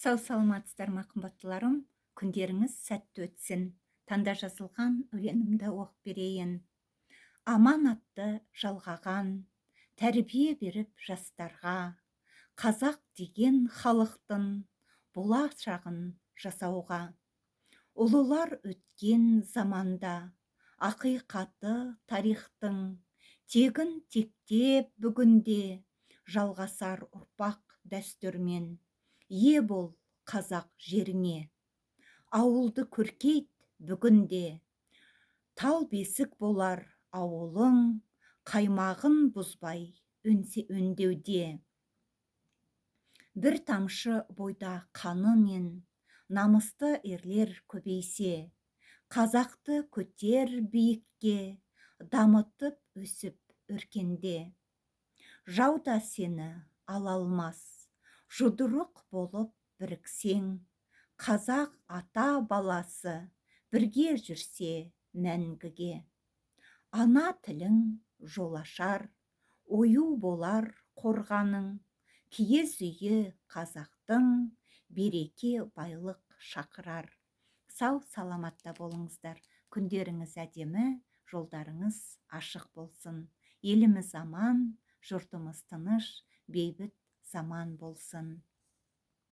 Сау саламатсыздар ма қымбаттыларым, күндеріңіз сәтті өтсін. Таңда жазылған өлеңімді оқып берейін. Аманатты жалғаған, тәрбие беріп жастарға, қазақ деген халықтың болашағын жасауға. Ұлылар өткен заманда, ақиқаты тарихтың, тегін тектеп бүгінде, жалғасар ұрпақ дәстүрмен. Ие бол қазақ жеріңе, ауылды көркейт бүгінде, тал бесік болар ауылың, қаймағын бұзбай өндеуде. Бір тамшы бойда қаны мен намысты ерлер көбейсе, қазақты көтер биікке, дамытып өсіп өркенде. Жау да сені ала алмас, жұдырық болып біріксең, қазақ ата баласы бірге жүрсе мәңгіге. Ана тілің жол ашар, ою болар қорғаның, киіз үйі қазақтың, береке байлық шақырар. Сау саламатта болыңыздар, күндеріңіз әдемі, жолдарыңыз ашық болсын. Еліміз аман, жұртымыз тыныш, бейбіт заман болсын.